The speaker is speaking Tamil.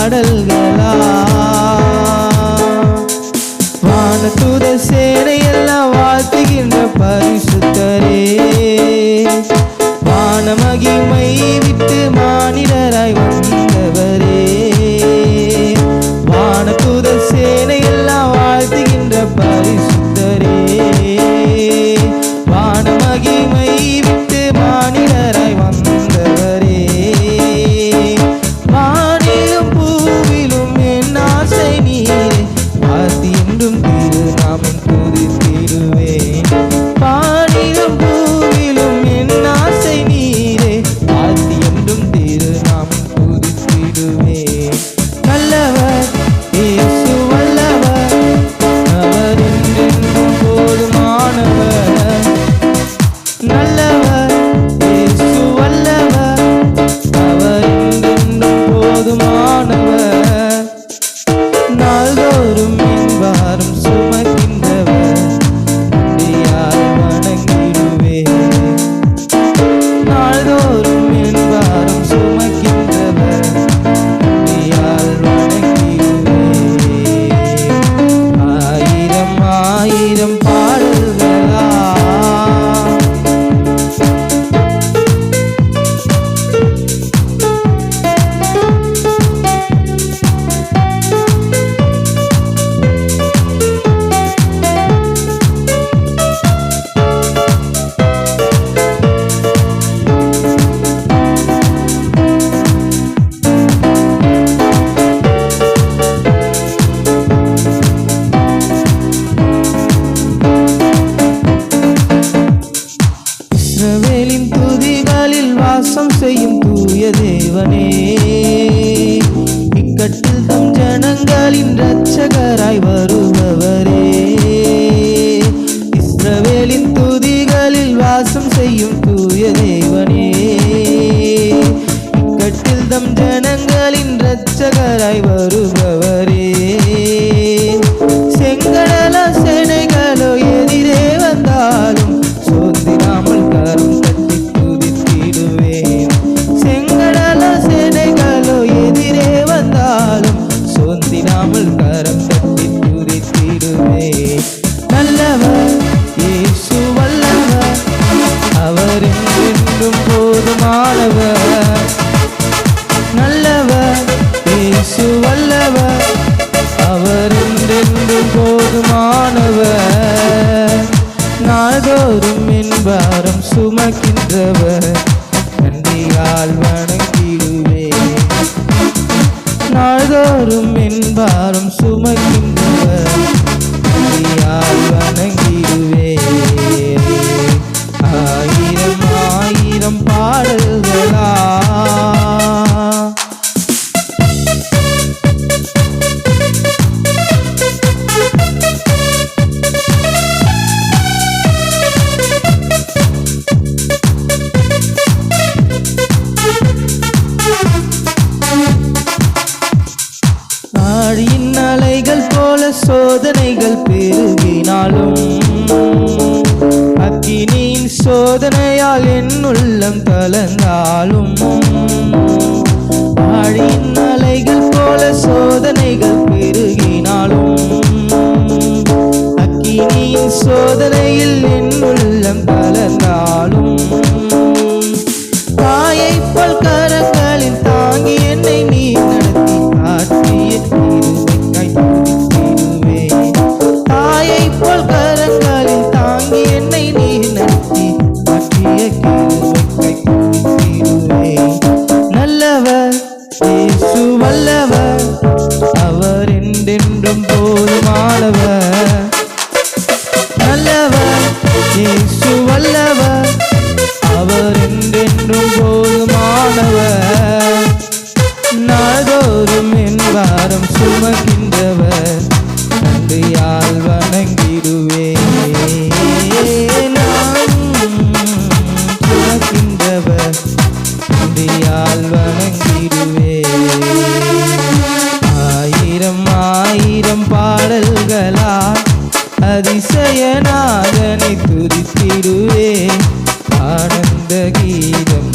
பாடல்களா வானதூத சேனை எல்லாம் வாழ்த்துகின்ற பரிசுத்தரே வானமகிமை விட்டு மானிடராய் வந்தவரே வானதூத சேனை எல்லாம் வாழ்த்துகின்ற பரிசுத்தரே வானமகிமை விட்டு மானிடராய் வந்தவரே வானிலும் பூவிலும் என் ஆசை நீரே ஆதி என்றும் திருநாமம் துதித்திடுவேன் வானிலும் பூவிலும் என் ஆசை நீரே ஆதி என்றும் திருநாமம் துதித்திடுவேன் நல்லவர் இயேசு வல்லவர் அவர் என்றென்றும் போதுமானவர் நல்லவர் இயேசு வல்லவர் அவர் என்றென்றும் போதுமானவர் நாள்தோறும் என் பாரம் சுமக்கின்றவர் நன்றியால் வணங்கிடுவேன் நாள்தோறும் என் பாரம் சுமக்கின்றவர் நன்றியால் வணங்கிடுவேன் ஆயிரம் ஆயிரம் பாடல்களா இஸ்ரவேலின் துதிகளில் வாசம் செய்யும் தூய தேவனே இக்கட்டில் தம் ஜனங்களின் இரட்சகராய் வருபவரே இஸ்ரவேலின் துதிகளில் வாசம் செய்யும் தூய தேவனே இக்கட்டில் தம் ஜனங்களின் இரட்சகராய் வருபவரே செங்கடல சேனைகளோ எதிரே வந்தாலும் சோதிராமல் கரம் தட்டி துதித்திடுவேன் செங்கடல சேனைகளோ எதிரே வந்தாலும் சோதிராமல் கரம் தட்டி துதித்திடுவேன் நல்லவர் இயேசு வல்லவர் அவர் என்றென்றும் போதுமானவர் நல்லவர் இயேசு வல்லவர் அவர் என்றென்றும் போதுமானவர் நாள்தோறும் என் பாரம் சுமக்கின்றவர் நன்றியால் வணங்கிடுவேன் நாள்தோறும் என் பாரம் சுமக்கின்றவர் நன்றியால் வணங்கிடுவேன் ஆயிரம் ஆயிரம் பாடல்களா ஆழியின் அலைகள் போல சோதனைகள் பெருகினாலும் அக்கினியின் சோதனையால் என் உள்ளம் கலந்தாலும் ஆழியின் அலைகள் போல சோதனைகள் பெருகினாலும் அக்கினியின் சோதனையில் என் உள்ளம் கலந்தாலும் தாயைப் போல் கரங்களில் தாங்கி என்னை நீ நடத்தி காட்டிய கிருபைக்காய் துதித்திடுவேன் தாயைப் போல் கரங்களில் தாங்கி என்னை நீ நடத்தி காட்டிய கிருபைக்காய் துதித்திடுவேன் நல்லவர் இயேசு வல்லவர் அவர் என்றென்றும் போதுமானவர் நல்லவர் இயேசு வல்லவர் அவர் என்றென்றும் போதுமானவர் நாள்தோறும் என் பாரம் சுமக்கின்றவர் நன்றியால் வணங்கிடுவேன் சுமக்கின்றவர் நன்றியால் வணங்கிடுவேன் ஆயிரம் ஆயிரம் பாடல்களா அதிசயநாதனை துதித்திடுவேன் ஆனந்த கீதம்